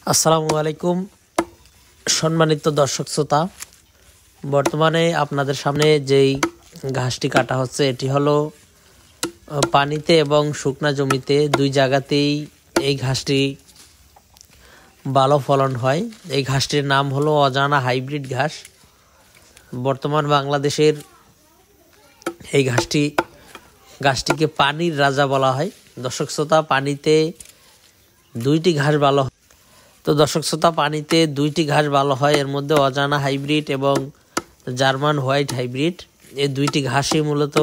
আসসালামু আলাইকুম সম্মানিত দর্শক শ্রোতা। বর্তমানে আপনাদের সামনে যেই ঘাসটি কাটা হচ্ছে এটি হলো পানিতে এবং শুকনা জমিতে দুই জায়গাতেই এই ঘাসটি ভালো ফলন হয়। এই ঘাসটির নাম হলো অজানা হাইব্রিড ঘাস। বর্তমান বাংলাদেশের এই ঘাসটিকে পানির রাজা বলা হয়। দর্শক শ্রোতা, পানিতে দুইটি ঘাস ভালো হয়। তো দর্শক শ্রোতা, পানিতে দুইটি ঘাস ভালো হয়, এর মধ্যে অজানা হাইব্রিড এবং জার্মান হোয়াইট হাইব্রিড। এই দুইটি ঘাসই মূলত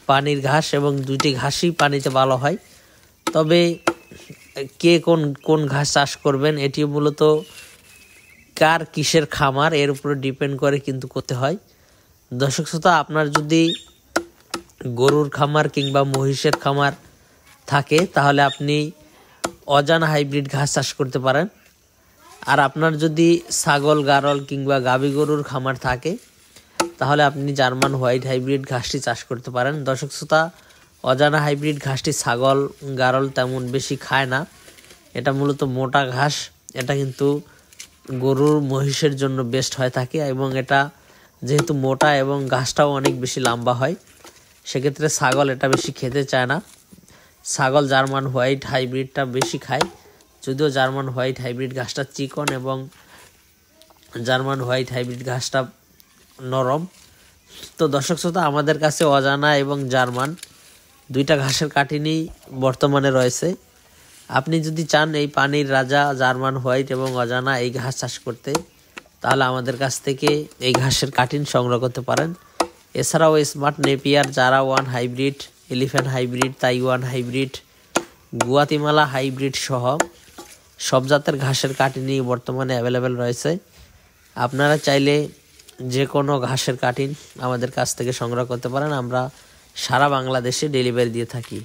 পানির ঘাস এবং দুইটি ঘাসই পানিতে ভালো হয়। তবে কে কোন কোন ঘাস চাষ করবেন এটি মূলত কার কিসের খামার এর উপরে ডিপেন্ড করে কিন্তু করতে হয়। দর্শক শ্রোতা, আপনার যদি গরুর খামার কিংবা মহিষের খামার থাকে তাহলে আপনি অজানা হাইব্রিড ঘাস চাষ করতে পারেন। আর আপনার যদি ছাগল, গারল কিংবা গাভী গরুর খামার থাকে তাহলে আপনি জার্মান হোয়াইট হাইব্রিড ঘাসটি চাষ করতে পারেন। দর্শক শ্রোতা, অজানা হাইব্রিড ঘাসটি ছাগল, গারল তেমন বেশি খায় না। এটা মূলত মোটা ঘাস। এটা কিন্তু গরুর, মহিষের জন্য বেস্ট হয়ে থাকে এবং এটা যেহেতু মোটা এবং ঘাসটাও অনেক বেশি লম্বা হয়, সেক্ষেত্রে ছাগল এটা বেশি খেতে চায় না। ছাগল জার্মান হোয়াইট হাইব্রিডটা বেশি খায়, যদিও জার্মান হোয়াইট হাইব্রিড ঘাসটা চিকন এবং জার্মান হোয়াইট হাইব্রিড ঘাসটা নরম। তো দর্শক শ্রোতা, আমাদের কাছে অজানা এবং জার্মান দুইটা ঘাসের কাটিনি বর্তমানে রয়েছে। আপনি যদি চান এই পানির রাজা জার্মান হোয়াইট এবং অজানা এই ঘাস চাষ করতে, তাহলে আমাদের কাছ থেকে এই ঘাসের কাটিন সংগ্রহ করতে পারেন। এছাড়াও স্মার্ট নেপিয়ার, জারা one hybrid, elephant hybrid, Taiwan hybrid, Guatemala hybrid সহ সব জাতের ঘাসের কাটিনি বর্তমানে অ্যাভেলেবেল রয়েছে। আপনারা চাইলে যে কোনো ঘাসের কাটিন আমাদের কাছ থেকে সংগ্রহ করতে পারেন। আমরা সারা বাংলাদেশে ডেলিভারি দিয়ে থাকি।